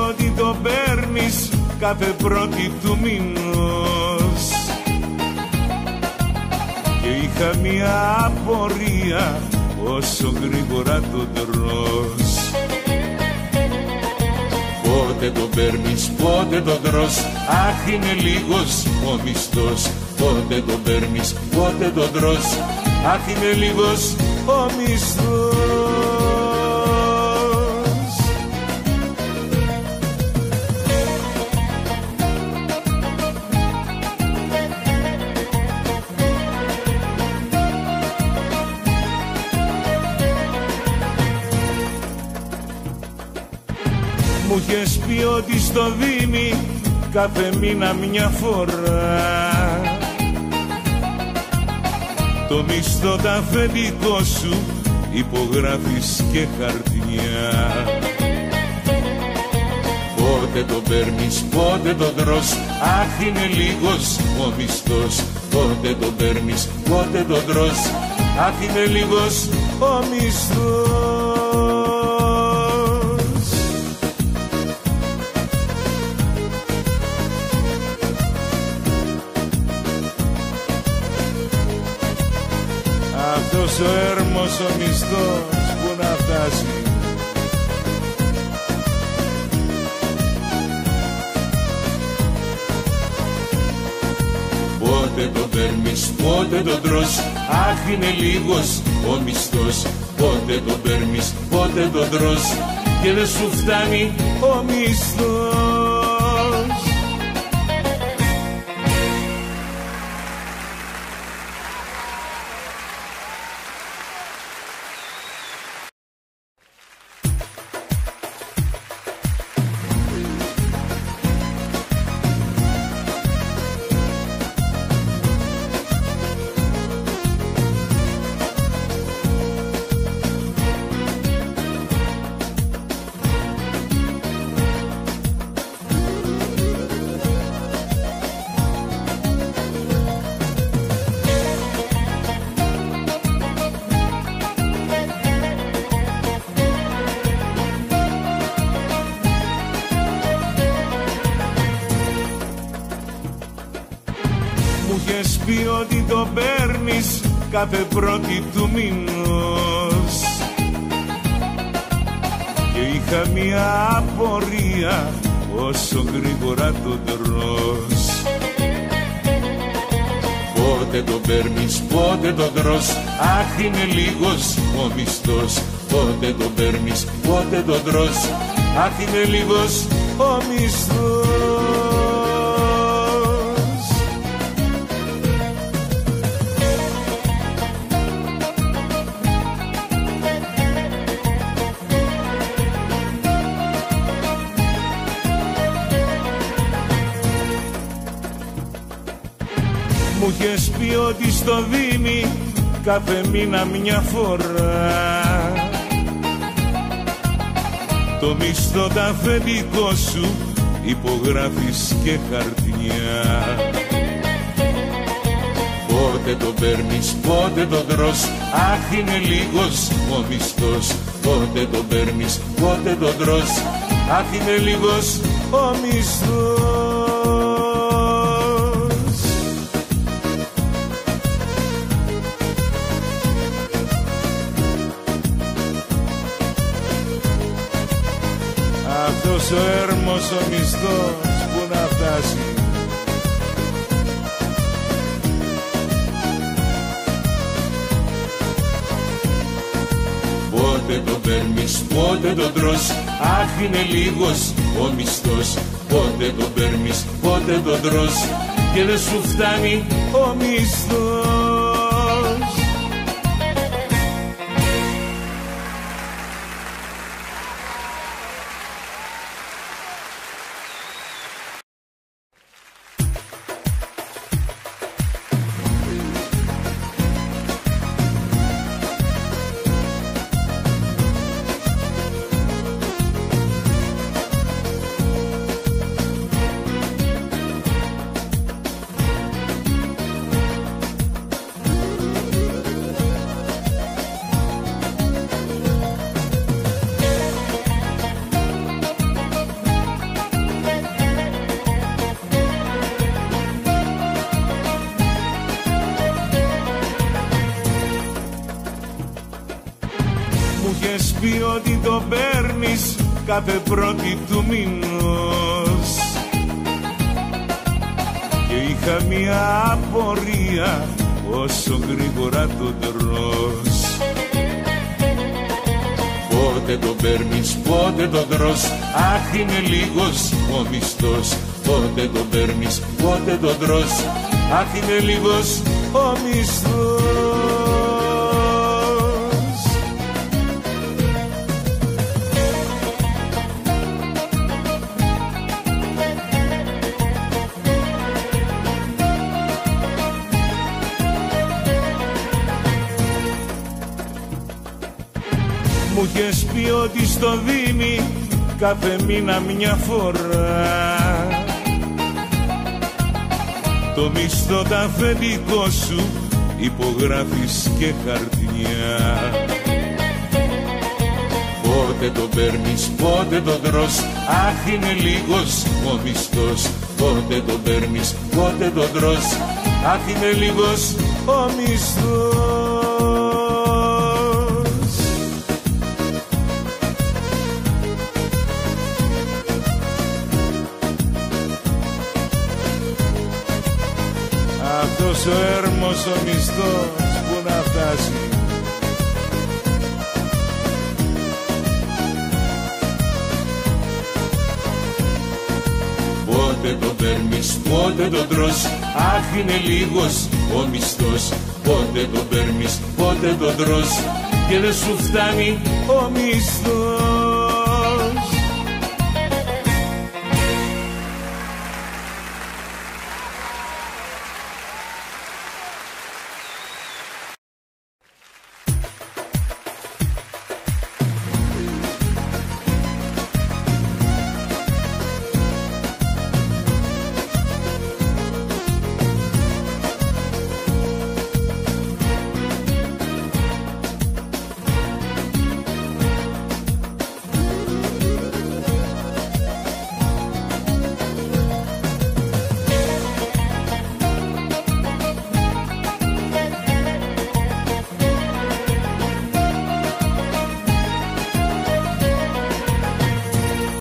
ότι το παίρνεις κάθε πρώτη του μηνός. Και είχα μια απορία, όσο γρήγορα το τρως. Πότε το παίρνεις, πότε το τρως, αχ είναι λίγος ο μισθός. Πότε το παίρνεις, πότε το τρως, αχ είναι λίγος ο μισθός. Μου είχες πει ότι στο δίνει κάθε μήνα μια φορά το μισθό τα αφεντικό σου υπογράφεις και χαρτιά. Πότε το παίρνεις, πότε το τρως, αχ είναι λίγος ο μισθός. Πότε το παίρνεις, πότε το τρως, αχ είναι λίγος ο μισθός. Αυτός ο έρμος ο μισθός που να φτάσει. Πότε το παίρνεις, πότε το τρως, αχ είναι λίγος ο μισθός. Πότε το παίρνεις, πότε το τρως και δεν σου φτάνει ο μισθός. Μου είχες πει ότι το παίρνεις κάθε πρώτη του μηνός. Και είχα μια απορία, όσο γρήγορα το τρως. Πότε το παίρνεις, πότε το τρως, αχ είναι λίγος ο μισθός. Πότε το παίρνεις, πότε το τρως, αχ είναι λίγος ο μισθός. Μου είχες πει ότι στο δίνει κάθε μήνα μια φορά το μισθό τα αφεντικό σου υπογράφεις και χαρτιά. Πότε το παίρνεις, πότε το τρως, αχ είναι λίγος ο μισθός. Πότε το παίρνεις, πότε το τρως, αχ είναι λίγος ο μισθός. Αυτός ο έρμος ο μισθός που να φτάσει. Πότε το παίρνεις, πότε το τρως, αχ είναι λίγος ο μισθός. Πότε το παίρνεις, πότε το τρως και δεν σου φτάνει ο μισθός. πει ότι το παίρνεις κάθε πρώτη του μηνός και είχα μια απορία όσο γρήγορα το τρως. Πότε το παίρνεις, πότε το τρως, αχ είναι λίγος ο μισθός. Πότε το παίρνεις, πότε το τρως, αχ είναι λίγος ο μισθός. Μου είχες πει ότι στο δίνει κάθε μήνα μια φορά το μισθό τα αφεντικό σου υπογράφεις και χαρτιά. Πότε το παίρνεις, πότε το τρως, αχ είναι λίγος ο μισθός. Πότε το παίρνεις, πότε το τρως, αχ είναι λίγος ο μισθός. Αυτός ο έρμος ο μισθός που να φτάσει. Πότε το παίρνεις, πότε το τρως, αχ είναι λίγος ο μισθός. Πότε το παίρνεις, πότε το τρως και δεν σου φτάνει ο μισθός.